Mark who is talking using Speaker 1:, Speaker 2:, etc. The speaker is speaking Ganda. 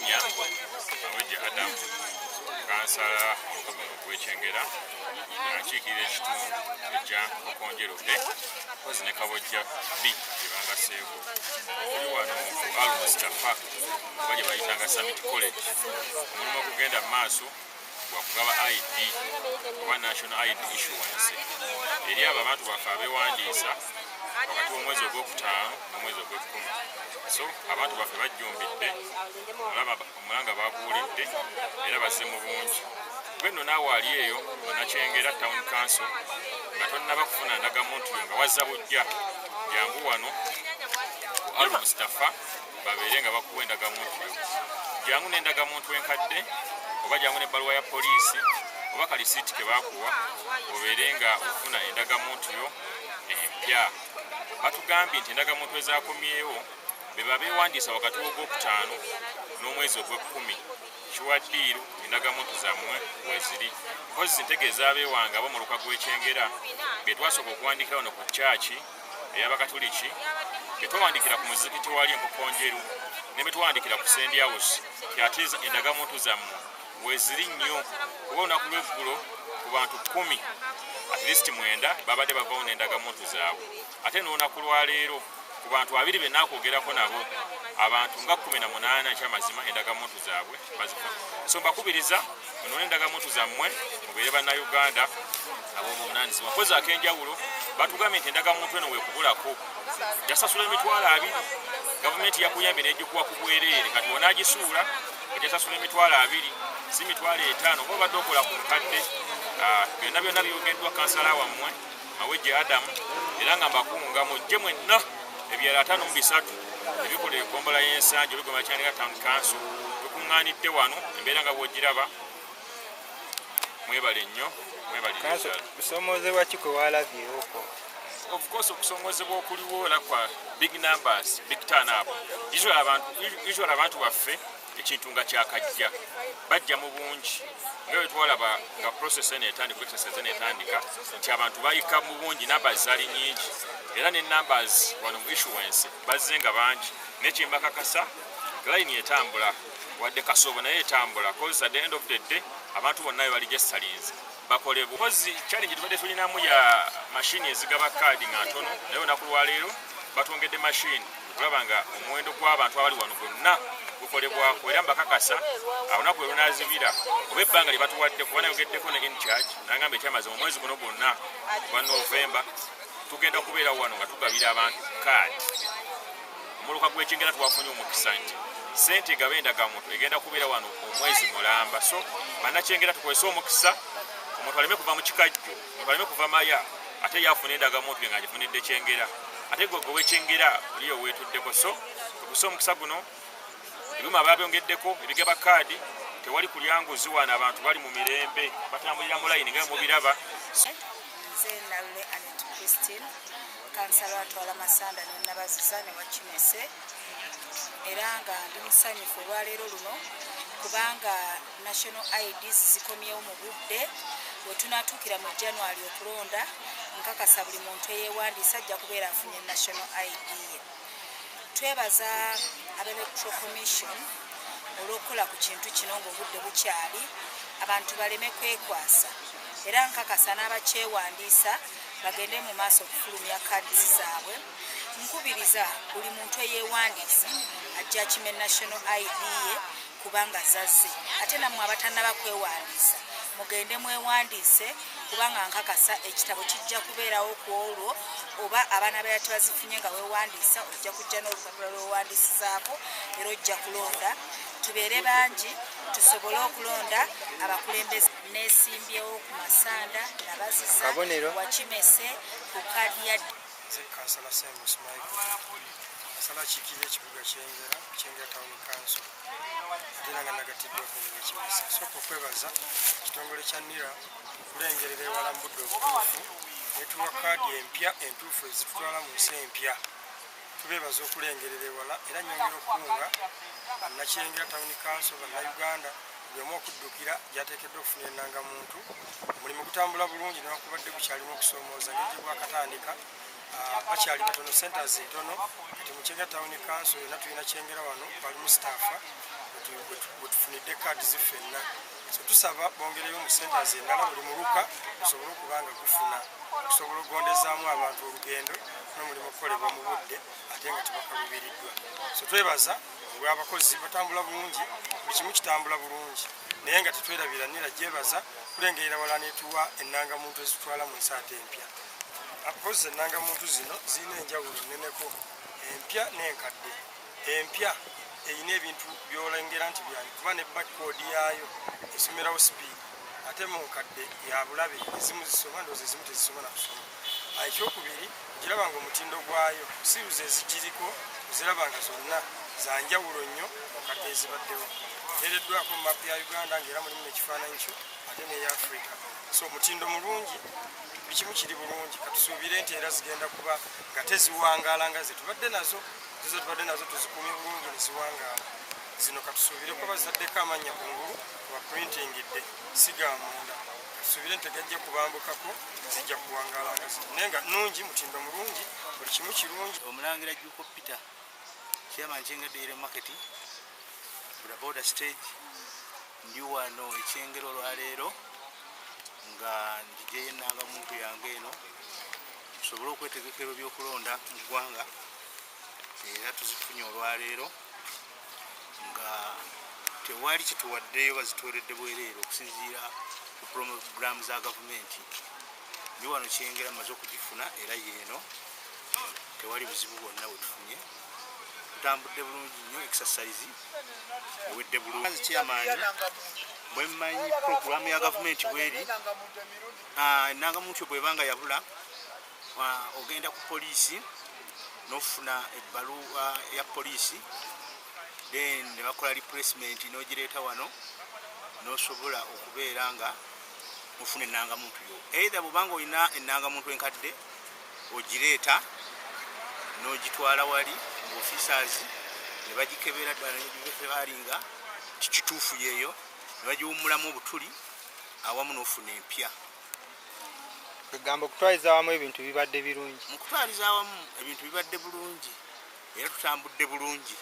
Speaker 1: linnya Mawejje Adam kansala gw'Ekyengera akiikirira ekitundu ekya Kokonjero A kozi ne Kabojja B gyebanga Sseeko oli wano Al Mustafa oba gye bayitanga Summit College omulimu okugenda mu maaso gwakugaba ID oba National ID Issuance eri abo abantu baffe abeewandiisa wakati w'omwezi ogwokutaano n'omwezi ogw'ekkumi. So abantu baffe bajjumbidde omulanga baguwulidde era bazze mu bungi. Gwe nno naawe ali eyo Nakyengera Town Council nga tonnaba kufuna ndagamuntu yo nga wazza bujja jangu wano Al Mustafa babeere nga bakuwa endagamuntu yo. Jangu n'endagamuntu enkadde oba jangu n'ebbaluwa ya poliisi oba kalisiiti ke baakuwa obeere nga ofuna endagamuntu yo empya. Batugambye nti endagamuntu ezaakomyewo be babeewandiisa wakati w'ogwokutaano n'omwezi ogw'ekkumi kiwaddiiro endagamuntu zammwe weziri. Mpozi ntegeeza abeewanga abo mu luka gw'Ekyengera bye twasooka okuwandiikira wano ku chaaki ey'Abakatuliki, bye twawandikira ku muzikiti wali Enkokonjeru ne bye twawandikira ku St. House ate endagamuntu zammwe weziri nnyo kuba olunaku lw'eggulo ku bantu 10 at least 9 babadde bavawo n'endagamuntu zaabwe ate n'olunaku lwaleero ku bantu 2 be naakwogerako nabo abantu nga 18 ekyamazima endagamuntu zaabwe bazifuna. So mbakubiriza munoone endagamuntu zammwe mubeere bannayuganda ab'obuvunaanyizibwa. Mpozi ak'enjawulo batugambye nti endagamuntu eno weekubulako jasasula emitwalo 2 gavumenti yakuyambye n'ejjukuwa ku bwereere kati onaagisuula ojasasula emitwalo 2 si mitwalo 5 oba obadde okola ku nkadde. Byonna byonna byogeddwa kansala wammwe Mawejje Adam era nga mbakunga mujje mwenna ebyala 53 ebikola ekkombola y'ensangi olugoma Kyengera Town Council tukuŋŋaanidde wano embeera nga bw'ogiraba. Mwebale nnyo mwebalire.
Speaker 2: Kusoomoozebwa ki kwe walabyeko?
Speaker 1: Of course okusoomoozebwa okuliwo era kwa big numbers, big turn up. Usually abantu baffe ekintu nga kyakajja bajja mu bungi nga bwe twalaba nga process enetandika exercise enetandika nti abantu bayika mu bungi numbers zali nyingi era ne numbers wano mu issuance bazze nga bangi nekimbakakasa line etambula wadde kasoobo naye etambula cause at the end of the day abantu bonna bali registerings bakole bukozi challenge tubadde tulinamu ya machine ezigaba kaadi nga ntono naye olunaku lwaleero batwongedde machine tulaba nga omuwendo gw'abantu abali wano gonna gukolebwako era mbakakasa olunaku lwe lunaazibira oba ebbanga lye batuwadde kuba nayogeddeko ne in charge nagamba ekyamazima omwezi guno gwonna gwa Novemba tugenda kubeera wano nga tugabira abantu kaadi. Omuluka gw'Ekyengera twafunye omukisa nti ssente egaba endagamuntu egenda kubeera wano omwezi mulamba. So bannakyengera tukozese omukisa omuntu aleme kuva mu kikajjo omuntu aleme kuva maya ate yafuna endagamuntu nga agifunidde Kyengera ate gwe w'Ekyengera oliyo weetuddeko. So tukozese omukisa guno ebyuma babyongeddeko ebigaba kaadi tewali kulya nguzi wano abantu bali mu mirembe batambulira mu layini nga mubiraba.
Speaker 3: Nze Nalule Anet Christine kansala atwala Masanda ne Nabaziza ne Wakimese era nga ndi musanyufu olwaleero luno kubanga national IDs zikomyewo mu budde bwe tunaatuukira mu January okulonda nkakasa buli muntu eyeewandiisa ajja kubeera afunye national ID ye. Twebaza Electoral Commission olw'okukola ku kintu kino ng'obudde bukyali abantu baleme kwekwasa era nkakasa n'abakyewandiisa bagende mu maaso okufulumya kaadi zaabwe. Nkubiriza buli muntu eyeewandiisa ajja akime national ID ye kubanga zazze ate nammwe abatannaba kwewandiisa mugende mwewandiise kubanga nkakasa ekitabo kijja kubeerawo ku olwo oba abaana bayati bazifunye nga weewandiisa ojja kujja n'olupapula lw'owandiisizaako era ojja kulonda. Tubeere bangi tusobole okulonda abakulembeze. Neesimbyewo ku Masanda Nabaziza Wakimese ku kaadi ya
Speaker 2: Kansala Semus Michael kansala akiikirira ekibuga Kyengera Town Council era nga nagatiddwako n'Ekimese. Sooka okwebaza ekitongole kya NIRA okulengerera ewala mu budde obutuufu netuwa kaadi empya entuufu ezitutwala mu nsi empya. Tubeebaza okulengerera ewala era nnyongera okukunga bannakyengera Town Council bannayuganda buli omu okuddukira gyateekeddwa okufuna ennangamuntu. Omulimu gutambula bulungi newankubadde gukyalimu okusoomooza ngeri gye gwakatandika bakyali batono centers ntono kati mu Kyengera Town Council yonna tulina Kyengera wano balimu staffa bwe tufunidde kaadi ziffenna. So tusaba bongereyo mu centers endala buli muluka gusobole okuba nga gufuna okusobola okugondezaamu abantu olugendo n'omulimu okukolebwa mu budde ate nga tebakaluubiriddwa. So twebaza olw'abakozi batambula bulungi, buli kimu kitambula bulungi, naye nga tetwerabira nira gyebaza kulengerera wala netuwa ennangamuntu ezitwala mu nsaata empya. Apozi ennangamuntu zino zirina enjawulo nneneko, empya n'enkadde. Empya eyina ebintu byolengera nti byanyi kuba ne backcode yaayo esomerawo speed, ate mu nkadde ya bulabe ezimu zisoma ndowooza ezimu tezisoma na kusoma. Ekyokubiri giraba nga omutindo gwayo siruzi ezigiriko ziraba nga zonna za njawulo nnyo mu nkadde ezibaddewo. Ereddwako mu mapu ya Uganda ng'era mulimu n'ekifaananyi kyo ate n'eya Africa. So omutindo mulungi, buli kimu kiri bulungi, katusuubire nti era zigenda kuba nga teziwangaala nga ze tubadde nazo tuzikuumye bulungi ne ziwangaala. Zino katusuubire kuba bazisaddeko amannya kungulu kuba printingidde siga munda, katusuubire nti tegajja kubambukako, zijja kuwangaala nga zino naye nga nnungi, mutindo mulungi, buli kimu kirungi.
Speaker 4: Omulangira Jjuuko Peter, chairman Kyengera Dairy Market, Boda stage, ndi wano Ekyengera olwaleero nga ndijeyo ennangamuntu yange eno tusobole okwetegekera ebyokulonda mu ggwanga, era tuzifunye olwaleero nga tewali kituwaddeyo bazitooledde bwereere okusinziira ku purogulaamu za gavumenti. Ndi wano Kyengera maze okugifuna era yeeno tewali buzibu bwonna bwe tufunye, tutambudde bulungi nnyo, exercise ewedde bulungi. Chairman bwe mmanyi purogulaamu ya gavumenti bweri, ennangamuntu bw'eba nga yabula ogenda ku poliisi n'ofuna ebbaluwa ya poliisi, then ne bakola replacement n'ogireeta wano n'osobola okubeera nga ofuna ennangamuntu yo. Either bw'obanga olina ennangamuntu enkadde ogireeta n'ogitwala wali mu officers ne bagikebera ddala nebalinga kituufu yeeyo ne bagiwummulamu obutuli awamu n'ofuna empya.
Speaker 5: Egamba okutwaliza awamu ebintu bibadde birungi.
Speaker 4: Mu kutwaliza awamu ebintu bibadde bulungi era tutambudde bulungi.